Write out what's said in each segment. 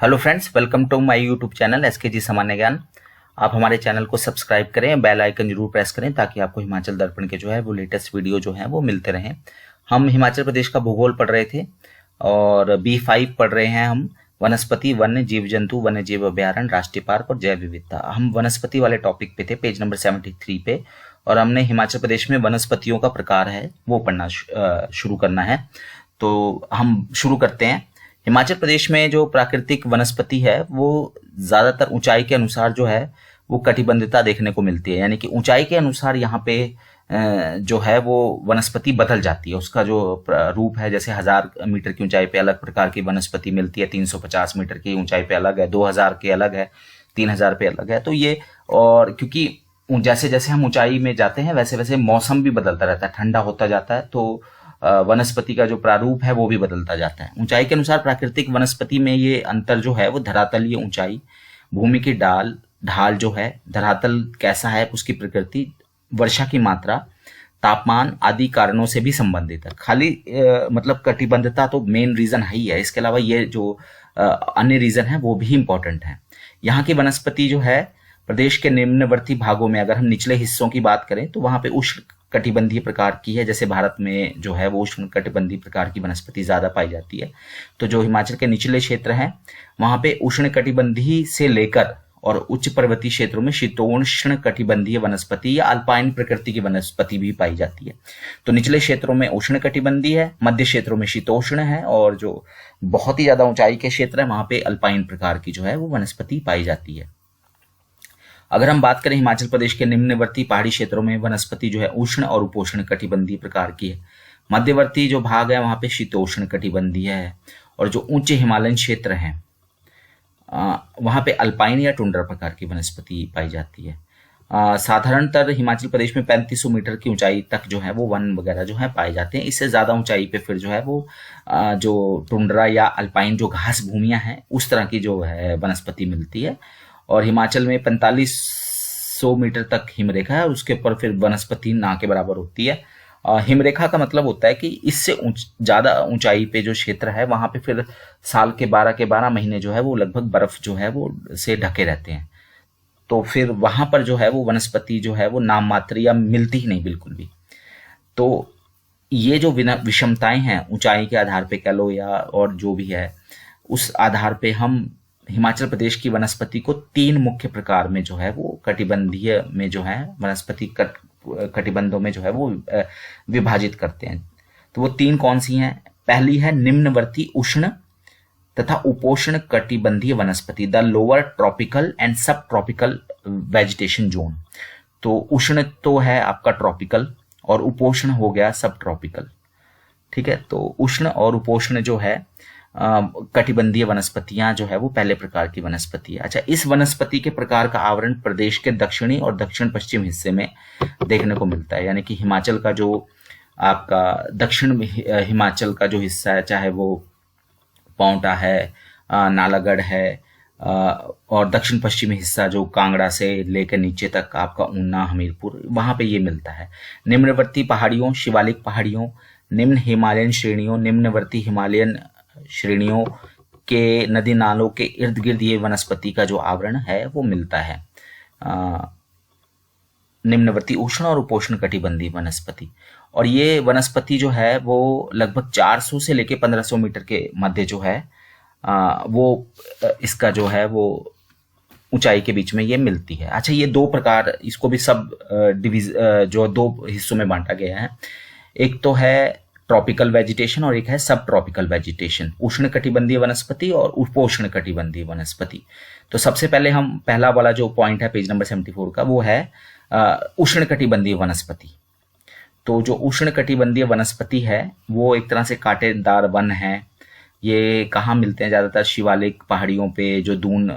Hello friends, welcome to my YouTube channel SKG Samanya Gyan. आप हमारे channel को सब्सक्राइब करें, बेल आइकन जरूर प्रेस करें ताकि आपको हिमाचल दर्पण के जो है वो लेटेस्ट वीडियो जो है वो मिलते रहें। हम हिमाचल प्रदेश का भूगोल पढ़ रहे थे और B5 पढ़ रहे हैं हम, वनस्पति, वन्य जीव जंतु, वन्य जीव अभ्यारण्य, राष्ट्रीय पार्क और जैव विविधता। हम वनस्पति वाले टॉपिक पे थे, पेज नंबर 73 पे, और हमने हिमाचल प्रदेश में वनस्पतियों का प्रकार है वो पढ़ना शुरू करना है। तो हम शुरू करते हैं। हिमाचल प्रदेश में जो प्राकृतिक वनस्पति है वो ज्यादातर ऊंचाई के अनुसार जो है वो कटिबंधता देखने को मिलती है, यानी कि ऊंचाई के अनुसार यहाँ पे जो है वो वनस्पति बदल जाती है। उसका जो रूप है, जैसे 1000 मीटर की ऊंचाई पे अलग प्रकार की वनस्पति मिलती है, 350 मीटर की ऊंचाई पे अलग है, 2000 के अलग है, 3000 पे अलग है। तो ये, और क्योंकि जैसे जैसे हम ऊंचाई में जाते हैं वैसे वैसे मौसम भी बदलता रहता है, ठंडा होता जाता है, तो वनस्पति का जो प्रारूप है वो भी बदलता जाता है। ऊंचाई के अनुसार प्राकृतिक वनस्पति में ये अंतर जो है वो धरातलीय ऊंचाई, भूमि की ढाल जो है, धरातल कैसा है उसकी प्रकृति, वर्षा की मात्रा, तापमान आदि कारणों से भी संबंधित है। खाली मतलब कटिबंधता तो मेन रीजन है ही है, इसके अलावा ये जो अन्य रीजन है वो भी इंपॉर्टेंट है। यहाँ की वनस्पति जो है प्रदेश के निम्नवर्ती भागों में, अगर हम निचले हिस्सों की बात करें तो वहां पे उष्ण कटिबंधीय प्रकार की है। जैसे भारत में जो है वो उष्ण कटिबंधीय प्रकार की वनस्पति ज्यादा पाई जाती है, तो जो हिमाचल के निचले क्षेत्र हैं वहां पे उष्ण कटिबंधीय से लेकर और उच्च पर्वतीय क्षेत्रों में शीतोष्ण कटिबंधीय वनस्पति या अल्पाइन प्रकृति की वनस्पति भी पाई जाती है। तो निचले क्षेत्रों में उष्ण कटिबंधीय है, मध्य क्षेत्रों में शीतोष्ण है, और जो बहुत ही ज्यादा ऊंचाई के क्षेत्र है वहां पे अल्पाइन प्रकार की जो है वो वनस्पति पाई जाती है। अगर हम बात करें हिमाचल प्रदेश के निम्नवर्ती पहाड़ी क्षेत्रों में वनस्पति जो है उष्ण और उपोष्ण कटिबंधीय प्रकार की है। मध्यवर्ती जो भाग है वहां पे शीतोष्ण कटिबंधीय है, और जो ऊंचे हिमालयन क्षेत्र हैं वहां पे अल्पाइन या टुंड्रा प्रकार की वनस्पति पाई जाती है। साधारणतः हिमाचल प्रदेश में 3500 मीटर की ऊंचाई तक जो है वो वन वगैरह जो है पाए जाते हैं। इससे ज्यादा ऊंचाई पे फिर जो है वो जो टुंड्रा या अल्पाइन जो घास भूमियां हैं उस तरह की जो है वनस्पति मिलती है। और हिमाचल में 4500 मीटर तक हिमरेखा है, उसके ऊपर फिर वनस्पति ना के बराबर होती है। हिमरेखा का मतलब होता है कि इससे ज्यादा ऊंचाई पे जो क्षेत्र है वहां पे फिर साल के 12 महीने जो है वो लगभग बर्फ जो है वो से ढके रहते हैं, तो फिर वहां पर जो है वो वनस्पति जो है वो नाम मात्र या मिलती ही नहीं बिल्कुल भी। तो ये जो विषमताएं हैं ऊंचाई के आधार पे कह लो या और जो भी है, उस आधार पे हम हिमाचल प्रदेश की वनस्पति को 3 मुख्य प्रकार में जो है वो कटिबंधीय में जो है वनस्पति कटिबंधों में जो है वो विभाजित करते हैं। तो वो 3 कौन सी हैं? पहली है निम्नवर्ती उष्ण तथा उपोष्ण कटिबंधीय वनस्पति, द लोअर ट्रॉपिकल एंड सब ट्रॉपिकल वेजिटेशन जोन। तो उष्ण तो है आपका ट्रॉपिकल और उपोष्ण हो गया सब ट्रॉपिकल, ठीक है। तो उष्ण और उपोष्ण जो है कटिबंधीय वनस्पतियां जो है वो पहले प्रकार की वनस्पति है। अच्छा, इस वनस्पति के प्रकार का आवरण प्रदेश के दक्षिणी और दक्षिण पश्चिम हिस्से में देखने को मिलता है, यानी कि हिमाचल का जो आपका दक्षिण हिमाचल का जो हिस्सा है, चाहे वो पांवटा है, नालागढ़ है, और दक्षिण पश्चिमी हिस्सा जो कांगड़ा से लेकर नीचे तक आपका ऊना, हमीरपुर, वहां पे ये मिलता है। निम्नवर्ती पहाड़ियों, शिवालिक पहाड़ियों, निम्न हिमालयन श्रेणियों, निम्नवर्ती हिमालयन श्रेणियों के नदी नालों के इर्द गिर्द ये वनस्पति का जो आवरण है वो मिलता है। निम्नवर्ती उष्ण और उपोष्ण कटिबंधीय वनस्पति, और ये वनस्पति जो है वो लगभग 400 से लेके 1500 मीटर के मध्य जो है वो इसका जो है वो ऊंचाई के बीच में ये मिलती है। अच्छा, ये 2 प्रकार, इसको भी सब जो 2 हिस्सों में बांटा गया है। एक तो है ट्रॉपिकल वेजिटेशन और एक है सब ट्रॉपिकल वेजिटेशन, उष्ण कटिबंधीय वनस्पति और उपोष्ण कटिबंधीय वनस्पति। तो सबसे पहले हम पहला वाला जो पॉइंट है पेज नंबर 74 का, वो है उष्ण कटिबंधीय वनस्पति। तो जो उष्ण कटिबंधीय वनस्पति है वो एक तरह से कांटेदार वन है। ये कहाँ मिलते हैं? ज्यादातर शिवालिक पहाड़ियों पे, जो दून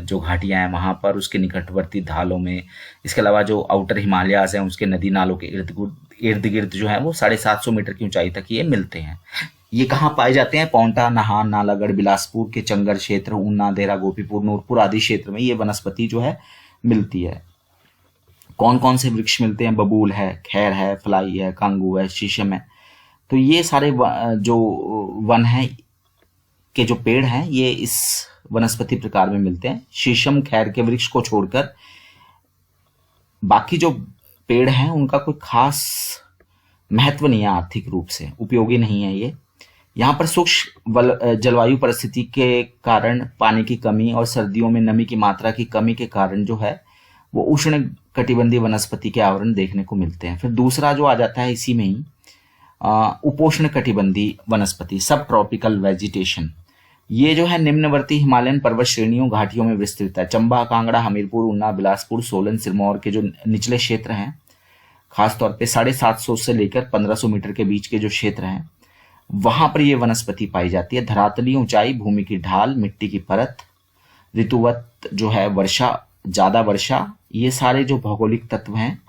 जो घाटियां हैं वहां पर, उसके निकटवर्ती ढालों में। इसके अलावा जो आउटर हिमालयाज हैं उसके नदी नालों के इर्द गिर्द जो है वो 750 मीटर की ऊंचाई तक ये मिलते हैं। ये कहाँ पाए जाते हैं? पांवटा, नाहन, नालागढ़, बिलासपुर के चंगर क्षेत्र, ऊना, देहरा, गोपीपुर, नूरपुर आदि क्षेत्र में ये वनस्पति जो है मिलती है। कौन कौन से वृक्ष मिलते हैं? बबूल है, खैर है, फलाई है, कांगू है, शीशम है। तो ये सारे जो वन है के जो पेड़ हैं ये इस वनस्पति प्रकार में मिलते हैं। शीशम खैर के वृक्ष को छोड़कर बाकी जो पेड़ हैं उनका कोई खास महत्व नहीं है, आर्थिक रूप से उपयोगी नहीं है ये। यहाँ पर सूक्ष्म जलवायु परिस्थिति के कारण पानी की कमी और सर्दियों में नमी की मात्रा की कमी के कारण जो है वो उष्ण कटिबंधीय वनस्पति के आवरण देखने को मिलते हैं। फिर दूसरा जो आ जाता है इसी में ही उपोष्ण कटिबंधीय वनस्पति, सब ट्रॉपिकल वेजिटेशन। ये जो है निम्नवर्ती हिमालयन पर्वत श्रेणियों घाटियों में विस्तृत है। चंबा, कांगड़ा, हमीरपुर, ऊना, बिलासपुर, सोलन, सिरमौर के जो निचले क्षेत्र हैं, खासतौर पे 750 से लेकर 1500 मीटर के बीच के जो क्षेत्र हैं, वहां पर ये वनस्पति पाई जाती है। धरातलीय ऊंचाई, भूमि की ढाल, मिट्टी की परत, ऋतुवत जो है वर्षा, ज्यादा वर्षा, ये सारे जो भौगोलिक तत्व हैं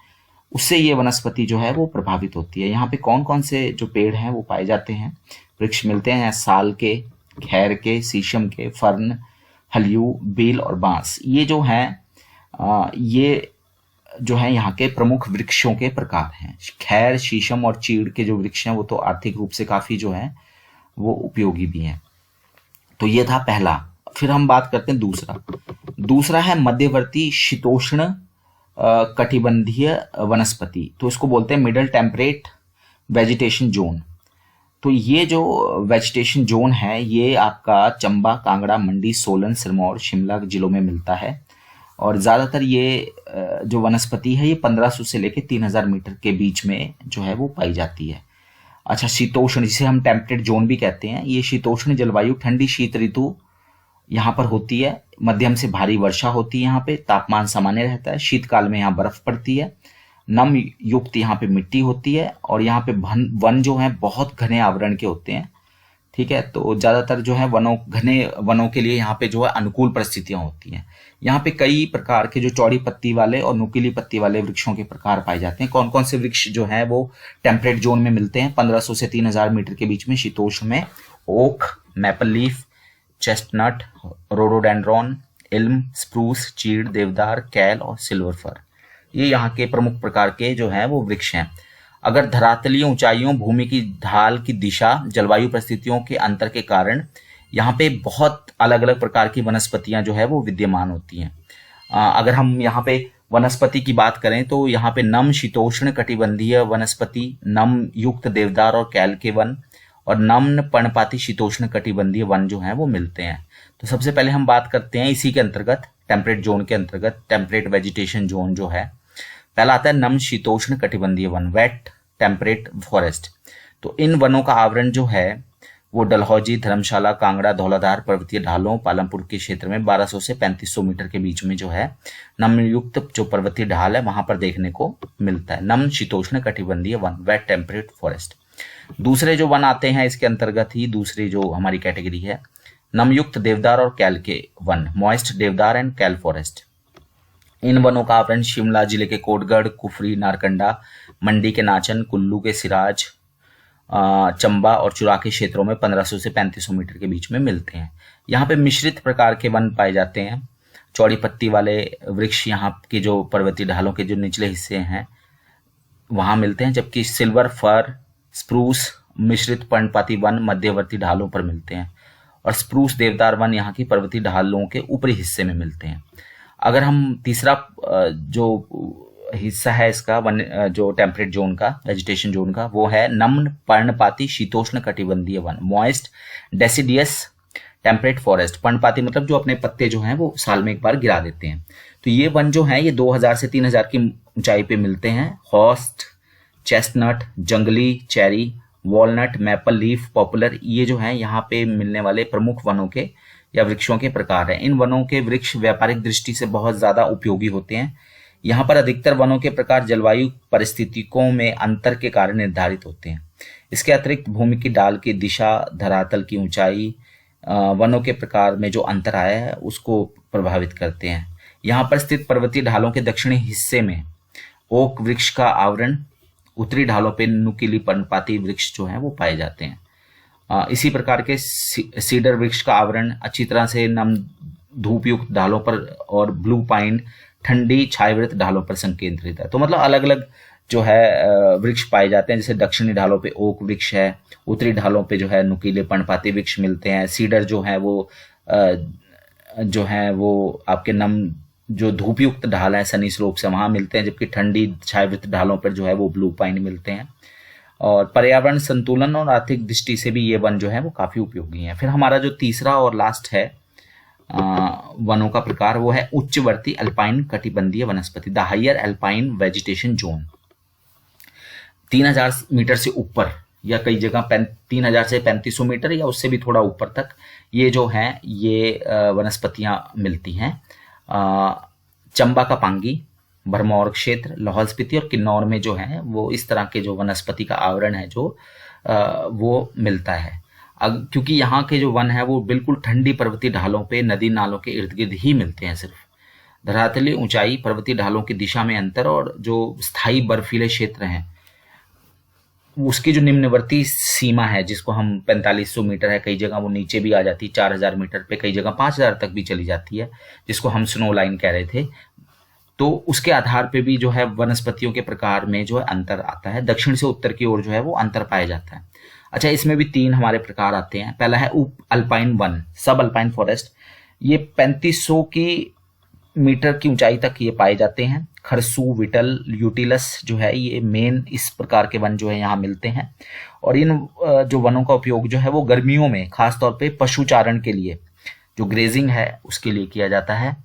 उससे ये वनस्पति जो है वो प्रभावित होती है। यहाँ पे कौन कौन से जो पेड़ हैं वो पाए जाते हैं, वृक्ष मिलते हैं, साल के, खैर के, शीशम के, फर्न, हलियू, बेल और बांस। ये जो है यहाँ के प्रमुख वृक्षों के प्रकार हैं। खैर, शीशम और चीड़ के जो वृक्ष हैं वो तो आर्थिक रूप से काफी जो है वो उपयोगी भी हैं। तो ये था पहला। फिर हम बात करते हैं दूसरा है मध्यवर्ती शीतोष्ण कटिबंधीय वनस्पति। तो इसको बोलते हैं मिडल टेम्परेट वेजिटेशन जोन। तो ये जो वेजिटेशन जोन है ये आपका चंबा, कांगड़ा, मंडी, सोलन, सिरमौर, शिमला जिलों में मिलता है। और ज़्यादातर ये जो वनस्पति है ये 1500 से लेकर 3000 मीटर के बीच में जो है वो पाई जाती है। अच्छा, शीतोष्ण, जिसे हम टेम्परेट जोन भी कहते हैं, ये शीतोष्ण जलवायु, ठंडी शीत ऋतु यहाँ पर होती है। मध्यम से भारी वर्षा होती है, यहाँ पे तापमान सामान्य रहता है। शीतकाल में यहाँ बर्फ पड़ती है। नम युक्त यहाँ पे मिट्टी होती है और यहाँ पे वन जो है बहुत घने आवरण के होते हैं। ठीक है, तो ज्यादातर जो है घने वनों के लिए यहाँ पे जो है अनुकूल परिस्थितियां होती हैं। यहाँ पे कई प्रकार के जो चौड़ी पत्ती वाले और नुकीली पत्ती वाले वृक्षों के प्रकार पाए जाते हैं। कौन कौन से वृक्ष जो है वो टेम्परेट जोन में मिलते हैं 1500 से 3000 मीटर के बीच में शीतोष्ण में? Oak, maple leaf, chestnut, rhododendron, elm, spruce, चीड़, देवदार, कैल और सिल्वर फर, ये यहाँ के प्रमुख प्रकार के जो है वो वृक्ष हैं। अगर धरातलीय ऊंचाइयों, भूमि की ढाल की दिशा, जलवायु परिस्थितियों के अंतर के कारण यहाँ पे बहुत अलग अलग प्रकार की वनस्पतियां जो है वो विद्यमान होती हैं। अगर हम यहाँ पे वनस्पति की बात करें तो यहाँ पे नम शीतोष्ण कटिबंधीय वनस्पति, नम युक्त देवदार और कैल के वन और नम्न पर्णपाती शीतोष्ण कटिबंधीय वन जो है वो मिलते हैं। तो सबसे पहले हम बात करते हैं इसी के अंतर्गत, टेम्परेट जोन के अंतर्गत, टेम्परेट वेजिटेशन जोन जो है। पहला आता है नम शीतोष्ण कटिबंधीय वन, वेट टेम्परेट फॉरेस्ट। तो इन वनों का आवरण जो है वो डलहौजी, धर्मशाला, कांगड़ा, धौलाधार पर्वतीय ढालों, पालमपुर के क्षेत्र में 1200 से 3500 मीटर के बीच में जो है नमयुक्त जो पर्वतीय ढाल है वहां पर देखने को मिलता है। नम शीतोष्ण कटिबंधीय वन, वेट टेम्परेट फॉरेस्ट। दूसरे जो वन आते हैं इसके अंतर्गत ही, दूसरी जो हमारी कैटेगरी है, नमयुक्त देवदार और कैल के वन, मॉइस्ट देवदार एंड कैल फॉरेस्ट। इन वनों का आवरण शिमला जिले के कोटगढ़, कुफरी, नारकंडा, मंडी के नाचन, कुल्लू के सिराज, चंबा और चुरा के क्षेत्रों में 1500 से 3500 मीटर के बीच में मिलते हैं। यहाँ पे मिश्रित प्रकार के वन पाए जाते हैं। चौड़ी पत्ती वाले वृक्ष यहाँ के जो पर्वतीय ढालों के जो निचले हिस्से हैं वहां मिलते हैं, जबकि सिल्वर फर, स्प्रूस, मिश्रित पर्णपाती वन मध्यवर्ती ढालों पर मिलते हैं और स्प्रूस देवदार वन यहाँ की पर्वतीय ढालों के ऊपरी हिस्से में मिलते हैं। अगर हम तीसरा जो हिस्सा है इसका वन जो टेम्परेट जोन का, वेजिटेशन जोन का, वो है नम्न पर्णपाती शीतोष्ण कटिबंधीय one, moist deciduous temperate forest. पर्णपाती मतलब जो अपने पत्ते जो हैं वो साल में एक बार गिरा देते हैं। तो ये वन जो है ये 2000 से 3000 की ऊंचाई पे मिलते हैं। हॉस्ट, चेस्टनट, जंगली cherry, walnut, maple leaf, popular, ये जो है यहाँ पे मिलने वाले प्रमुख वनों के या वृक्षों के प्रकार हैं। इन वनों के वृक्ष व्यापारिक दृष्टि से बहुत ज्यादा उपयोगी होते हैं। यहाँ पर अधिकतर वनों के प्रकार जलवायु परिस्थितियों में अंतर के कारण निर्धारित होते हैं। इसके अतिरिक्त भूमि की ढाल की दिशा, धरातल की ऊंचाई, वनों के प्रकार में जो अंतर आया है उसको प्रभावित करते हैं। यहाँ पर स्थित पर्वतीय ढालों के दक्षिणी हिस्से में ओक वृक्ष का आवरण, उत्तरी ढालों पर नुकीली पर्णपाती वृक्ष जो है वो पाए जाते हैं। इसी प्रकार के सीडर वृक्ष का आवरण अच्छी तरह से नम धूपयुक्त ढालों पर और ब्लू पाइन ठंडी छायावृत ढालों पर संकेंद्रित है। तो मतलब अलग अलग जो है वृक्ष पाए जाते हैं। जैसे दक्षिणी ढालों पे ओक वृक्ष है, उत्तरी ढालों पे जो है नुकीले पर्णपाती वृक्ष मिलते हैं। सीडर जो है वो जो है वो आपके नम जो धूपयुक्त ढाल है सनी स्लोप से वहाँ मिलते हैं, जबकि ठंडी छायावृत ढालों पर जो है वो ब्लू पाइन मिलते हैं। और पर्यावरण संतुलन और आर्थिक दृष्टि से भी ये वन जो है वो काफ़ी उपयोगी हैं। फिर हमारा जो तीसरा और लास्ट है वनों का प्रकार, वो है उच्चवर्ती अल्पाइन कटिबंधीय वनस्पति, the higher alpine vegetation zone. 3000 metre से ऊपर या कई जगह 3000 से 3500 मीटर या उससे भी थोड़ा ऊपर तक ये जो है ये वनस्पतियां मिलती हैं। चंबा का पांगी, भरमौर क्षेत्र, लाहौल स्पीति और किन्नौर में जो है वो इस तरह के जो वनस्पति का आवरण है जो वो मिलता है। क्योंकि यहाँ के जो वन है वो बिल्कुल ठंडी पर्वतीय ढालों पे नदी नालों के इर्द गिर्द ही मिलते हैं। सिर्फ धरातलीय ऊंचाई, पर्वतीय ढालों की दिशा में अंतर और जो स्थायी बर्फीले क्षेत्र हैं उसकी जो निम्नवर्ती सीमा है जिसको हम 4500 मीटर है, कई जगह वो नीचे भी आ जाती है 4000 मीटर पे, कई जगह 5000 तक भी चली जाती है, जिसको हम स्नो लाइन कह रहे थे। तो उसके आधार पे भी जो है वनस्पतियों के प्रकार में जो है अंतर आता है। दक्षिण से उत्तर की ओर जो है वो अंतर पाया जाता है। अच्छा, इसमें भी 3 हमारे प्रकार आते हैं। पहला है उप अल्पाइन वन, सब अल्पाइन फॉरेस्ट। ये 3500 की मीटर की ऊंचाई तक ये पाए जाते हैं। खरसू, विटल, यूटिलस जो है ये मेन इस प्रकार के वन जो है यहाँ मिलते हैं। और इन जो वनों का उपयोग जो है वो गर्मियों में खासतौर पे पशु चारण के लिए, जो ग्रेजिंग है उसके लिए किया जाता है।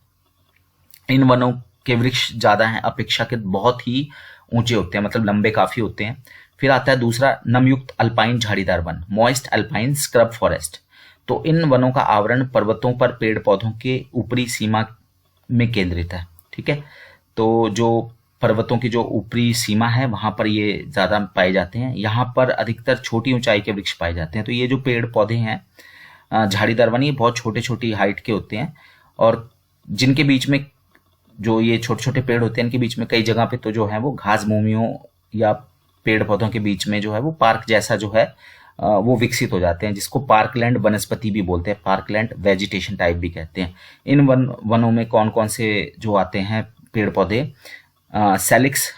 इन वनों के वृक्ष ज्यादा हैं, अपेक्षाकृत बहुत ही ऊंचे होते हैं, मतलब लंबे काफी होते हैं। फिर आता है दूसरा नमयुक्त अल्पाइन झाड़ीदार one, moist alpine scrub forest. तो इन वनों का आवरण पर्वतों पर पेड़ पौधों के ऊपरी सीमा में केंद्रित है। ठीक है, तो जो पर्वतों की जो ऊपरी सीमा है वहां पर ये ज्यादा पाए जाते हैं। यहाँ पर अधिकतर छोटी ऊंचाई के वृक्ष पाए जाते हैं। तो ये जो पेड़ पौधे हैं झाड़ीदार वन, ये बहुत छोटे छोटी हाइट के होते हैं और जिनके बीच में जो ये छोटे छोटे पेड़ होते हैं इनके बीच में कई जगह पे तो जो है वो घास भूमियों या पेड़ पौधों के बीच में जो है वो पार्क जैसा जो है वो विकसित हो जाते हैं, जिसको पार्कलैंड वनस्पति भी बोलते हैं, पार्कलैंड वेजिटेशन टाइप भी कहते हैं। इन वनों में कौन कौन से जो आते हैं पेड़ पौधे, सेलिक्स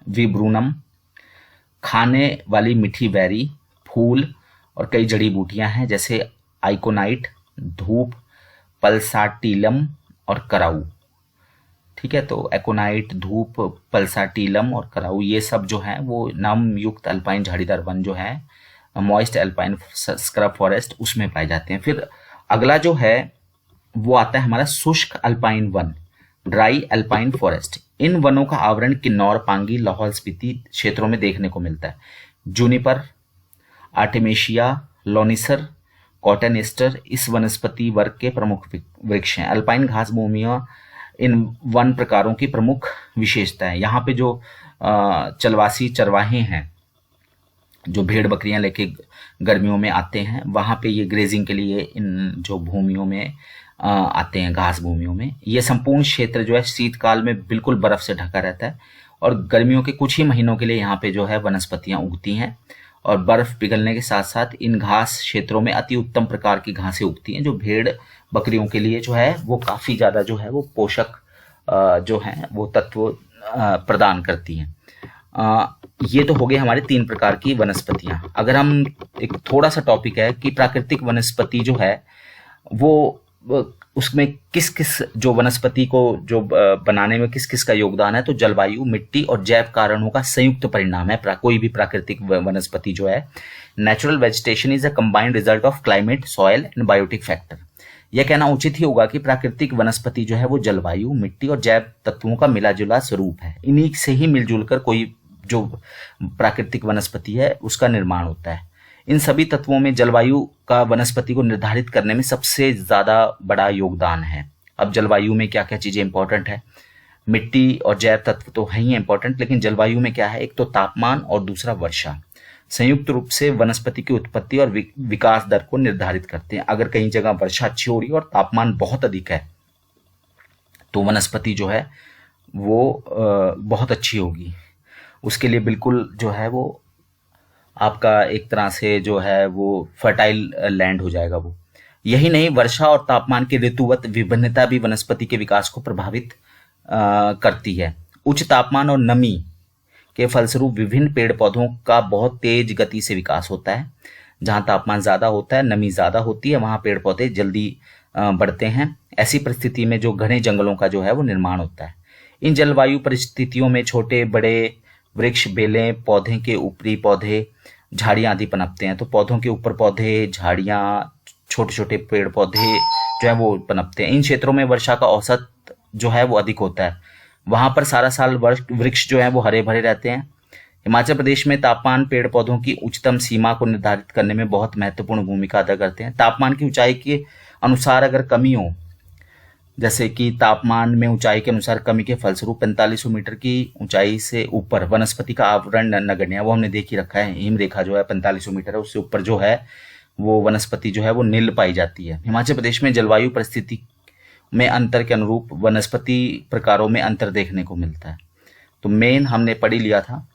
विब्रूनम, खाने वाली मीठी बेरी, फूल और कई जड़ी बूटियां हैं जैसे आइकोनाइट, धूप, पल्साटीलम और कराऊ। ठीक है, तो एकोनाइट, धूप, पल्साटीलम और कराऊ ये सब जो है वो नम युक्त अल्पाइन झाड़ीदार वन जो है मॉइस्ट अल्पाइन स्क्रब फॉरेस्ट उसमें पाए जाते हैं। फिर अगला जो है वो आता है हमारा शुष्क अल्पाइन वन, ड्राई अल्पाइन फॉरेस्ट। इन वनों का आवरण किन्नौर, पांगी, लाहौल स्पीति क्षेत्रों में देखने को मिलता है। जूनिपर, आर्टेमेशिया, लोनिसर, कॉटन एस्टर इस वनस्पति वर्ग के प्रमुख वृक्ष हैं। अल्पाइन घास भूमियां इन वन प्रकारों की प्रमुख विशेषता है। यहाँ पे जो चलवासी चरवाहे हैं जो भेड़ बकरियां लेके गर्मियों में आते हैं, वहां पे ये ग्रेजिंग के लिए इन जो भूमियों में आते हैं, घास भूमियों में। ये संपूर्ण क्षेत्र जो है शीतकाल में बिल्कुल बर्फ से ढका रहता है और गर्मियों के कुछ ही महीनों के लिए यहाँ पे जो है वनस्पतियां उगती हैं और बर्फ पिघलने के साथ साथ इन घास क्षेत्रों में अति उत्तम प्रकार की घासें उगती हैं जो भेड़ बकरियों के लिए जो है वो काफी ज्यादा जो है वो पोषक जो है वो तत्व प्रदान करती हैं। ये तो हो गए हमारे 3 प्रकार की वनस्पतियां। अगर हम एक थोड़ा सा टॉपिक है कि प्राकृतिक वनस्पति जो है वो उसमें किस किस जो वनस्पति को जो बनाने में किस किस का योगदान है, तो जलवायु, मिट्टी और जैव कारणों का संयुक्त परिणाम है कोई भी प्राकृतिक वनस्पति जो है। Natural vegetation is a combined result of climate, soil and biotic factor. यह कहना उचित ही होगा कि प्राकृतिक वनस्पति जो है वो जलवायु, मिट्टी और जैव तत्वों का मिला जुला स्वरूप है। इन्हीं से ही मिलजुल कर कोई जो प्राकृतिक वनस्पति है उसका निर्माण होता है। इन सभी तत्वों में जलवायु का वनस्पति को निर्धारित करने में सबसे ज्यादा बड़ा योगदान है। अब जलवायु में क्या क्या चीजें इंपॉर्टेंट है, मिट्टी और जैव तत्व तो है ही इंपॉर्टेंट, लेकिन जलवायु में क्या है, एक तो तापमान और दूसरा वर्षा संयुक्त रूप से वनस्पति की उत्पत्ति और विकास दर को निर्धारित करते हैं। अगर कहीं जगह वर्षा अच्छी हो रही है और तापमान बहुत अधिक है तो वनस्पति जो है वो बहुत अच्छी होगी। उसके लिए बिल्कुल जो है वो आपका एक तरह से जो है वो फर्टाइल लैंड हो जाएगा वो। यही नहीं, वर्षा और तापमान की ऋतुवत विभिन्नता भी वनस्पति के विकास को प्रभावित करती है। उच्च तापमान और नमी के फलस्वरूप विभिन्न पेड़ पौधों का बहुत तेज गति से विकास होता है। जहां तापमान ज्यादा होता है, नमी ज्यादा होती है, वहां पेड़ पौधे जल्दी बढ़ते हैं। ऐसी परिस्थिति में जो घने जंगलों का जो है वो निर्माण होता है। इन जलवायु परिस्थितियों में छोटे बड़े वृक्ष, बेलें, पौधे के ऊपरी पौधे, झाड़ियां आदि पनपते हैं। तो पौधों के ऊपर पौधे, झाड़ियां, छोटे छोटे पेड़ पौधे जो है वो पनपते हैं। इन क्षेत्रों में वर्षा का औसत जो है वो अधिक होता है। वहां पर सारा साल वृक्ष जो है वो हरे भरे रहते हैं। हिमाचल प्रदेश में तापमान पेड़ पौधों की उच्चतम सीमा को निर्धारित करने में बहुत महत्वपूर्ण भूमिका अदा करते हैं। तापमान की ऊंचाई के अनुसार अगर कमी हो, जैसे कि तापमान में ऊंचाई के अनुसार कमी के फलस्वरूप 4500 मीटर की ऊंचाई से ऊपर वनस्पति का आवरण नगण्य है। वो हमने देख ही रखा है, हिम रेखा जो है 4500 मीटर है, उससे ऊपर जो है वो वनस्पति जो है वो नील पाई जाती है। हिमाचल प्रदेश में जलवायु परिस्थिति में अंतर के अनुरूप वनस्पति प्रकारों में अंतर देखने को मिलता है। तो मेन हमने पढ़ ही लिया था,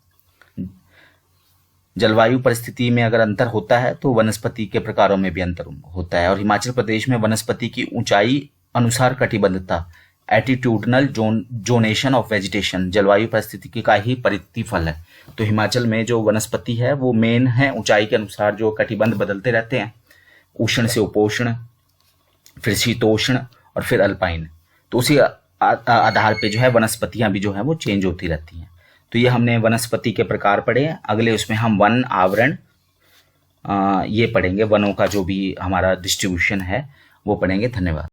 जलवायु परिस्थिति में अगर अंतर होता है तो वनस्पति के प्रकारों में भी अंतर होता है। और हिमाचल प्रदेश में वनस्पति की ऊंचाई अनुसार कटिबद्धता, एटीट्यूडनल जोनेशन ऑफ वेजिटेशन, जलवायु परिस्थिति का ही प्रतिफल है। तो हिमाचल में जो वनस्पति है वो मेन है ऊंचाई के अनुसार जो कटिबंध बदलते रहते हैं, उष्ण से उपोष्ण, फिर शीतोष्ण और फिर अल्पाइन। तो उसी आधार पे जो है वनस्पतियां भी जो है वो चेंज होती रहती हैं। तो ये हमने वनस्पति के प्रकार पढ़े। अगले उसमें हम वन आवरण ये पढ़ेंगे, वनों का जो भी हमारा डिस्ट्रीब्यूशन है वो पढ़ेंगे। धन्यवाद।